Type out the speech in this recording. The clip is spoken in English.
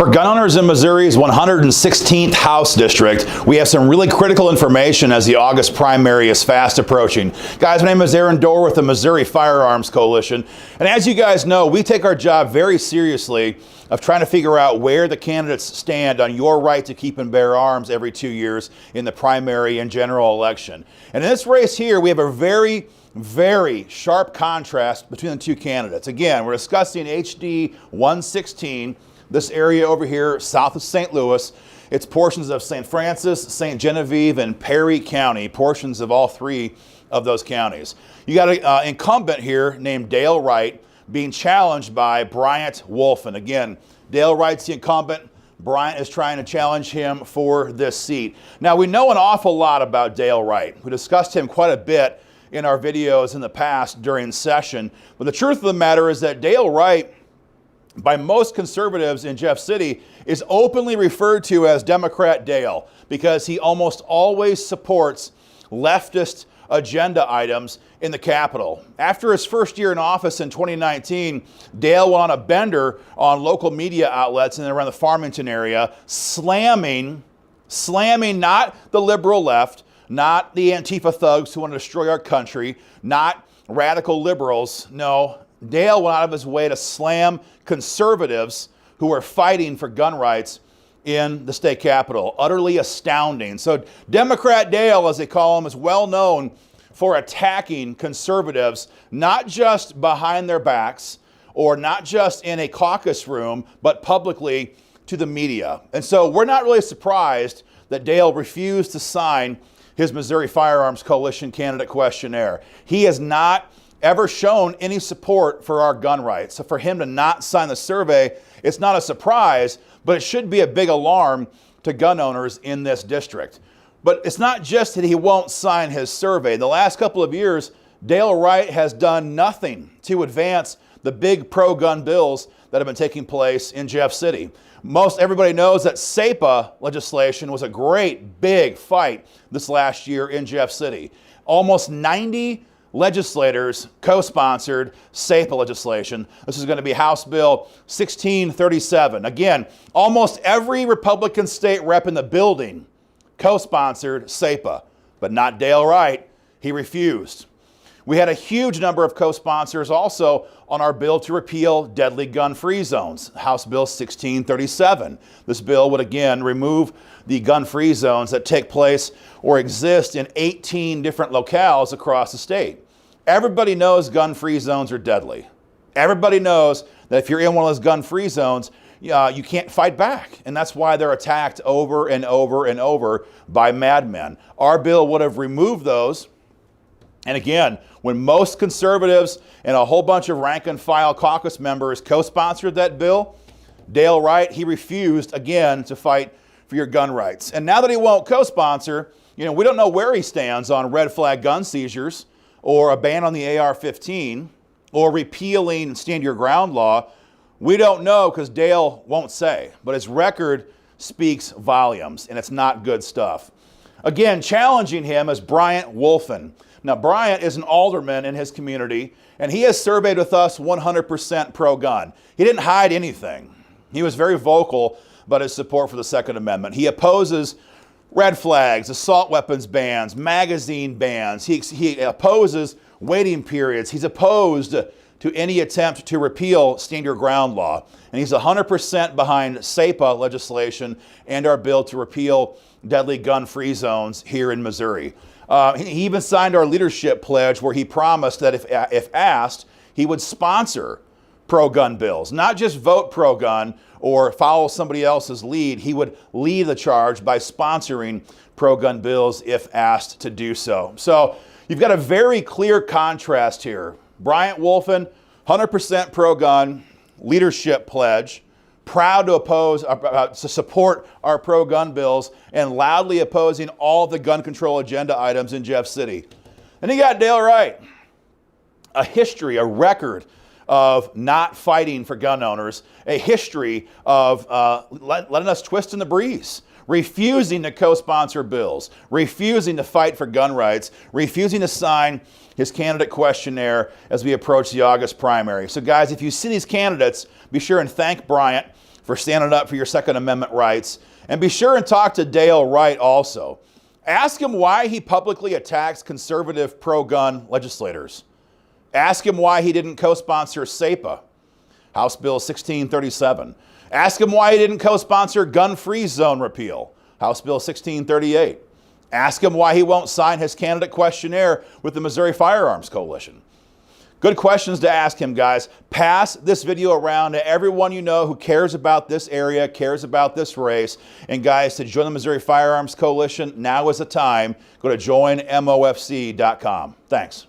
For gun owners in Missouri's 116th House District, we have some really critical information as the August primary is fast approaching. Guys, my name is Aaron Dorr with the Missouri Firearms Coalition. And as you guys know, we take our job very seriously of trying to figure out where the candidates stand on your right to keep and bear arms every 2 years in the primary and general election. And in this race here, we have a very sharp contrast between the two candidates. Again, we're discussing HD 116. This area over here, south of St. Louis, it's portions of St. Francis, St. Genevieve, and Perry County, portions of all three of those counties. You got an incumbent here named Dale Wright being challenged by Bryant Wolfin. Again, Dale Wright's the incumbent. Bryant is trying to challenge him for this seat. Now, we know an awful lot about Dale Wright. We discussed him quite a bit in our videos in the past during session. But the truth of the matter is that Dale Wright, by most conservatives in Jeff City, is openly referred to as Democrat Dale because he almost always supports leftist agenda items in the Capitol. After his first year in office in 2019, Dale went on a bender on local media outlets in and around the Farmington area, slamming not the liberal left, not the Antifa thugs who want to destroy our country, not radical liberals. No, Dale went out of his way to slam conservatives who are fighting for gun rights in the state capitol. Utterly astounding. So Democrat Dale, as they call him, is well known for attacking conservatives, not just behind their backs or not just in a caucus room, but publicly to the media. And so we're not really surprised that Dale refused to sign his Missouri Firearms Coalition candidate questionnaire. He has not ever shown any support for our gun rights. So for him to not sign the survey, it's not a surprise, but it should be a big alarm to gun owners in this district. But it's not just that he won't sign his survey. In the last couple of years, Dale Wright has done nothing to advance the big pro-gun bills that have been taking place in Jeff City. Most everybody knows that SEPA legislation was a great big fight this last year in Jeff City. Almost 90 legislators co-sponsored SEPA legislation. This is going to be House Bill 1637. Again, almost every Republican state rep in the building co-sponsored SEPA, but not Dale Wright. He refused. We had a huge number of co-sponsors also on our bill to repeal deadly gun-free zones, House Bill 1637. This bill would again remove the gun-free zones that take place or exist in 18 different locales across the state. Everybody knows gun-free zones are deadly. Everybody knows that if you're in one of those gun-free zones, you can't fight back. And that's why they're attacked over and over and over by madmen. Our bill would have removed those. And again, when most conservatives and a whole bunch of rank and file caucus members co-sponsored that bill, Dale Wright, he refused again to fight for your gun rights. And now that he won't co-sponsor, we don't know where he stands on red flag gun seizures or a ban on the AR-15 or repealing stand your ground law. We don't know because Dale won't say, but his record speaks volumes and it's not good stuff. Again, challenging him is Bryant Wolfin. Now, Bryant is an alderman in his community, and he has surveyed with us 100% pro-gun. He didn't hide anything. He was very vocal about his support for the Second Amendment. He opposes red flags, assault weapons bans, magazine bans. He opposes waiting periods. He's opposed to any attempt to repeal stand your ground law. And he's 100% behind SEPA legislation and our bill to repeal deadly gun-free zones here in Missouri. He even signed our leadership pledge where he promised that if asked, he would sponsor pro-gun bills, not just vote pro-gun or follow somebody else's lead. He would lead the charge by sponsoring pro-gun bills if asked to do so. So you've got a very clear contrast here. Bryant Wolfin, 100% pro-gun, leadership pledge, proud to support our pro-gun bills, and loudly opposing all the gun control agenda items in Jeff City. And you got Dale Wright, a history, a record of not fighting for gun owners, a history of letting us twist in the breeze, refusing to co-sponsor bills, refusing to fight for gun rights, refusing to sign his candidate questionnaire as we approach the August primary. So guys, if you see these candidates, be sure and thank Bryant for standing up for your Second Amendment rights. And be sure and talk to Dale Wright also. Ask him why he publicly attacks conservative pro-gun legislators. Ask him why he didn't co-sponsor SEPA, House Bill 1637. Ask him why he didn't co-sponsor gun-free zone repeal, House Bill 1638. Ask him why he won't sign his candidate questionnaire with the Missouri Firearms Coalition. Good questions to ask him, guys. Pass this video around to everyone you know who cares about this area, cares about this race. And guys, to join the Missouri Firearms Coalition, now is the time. Go to joinmofc.com. Thanks.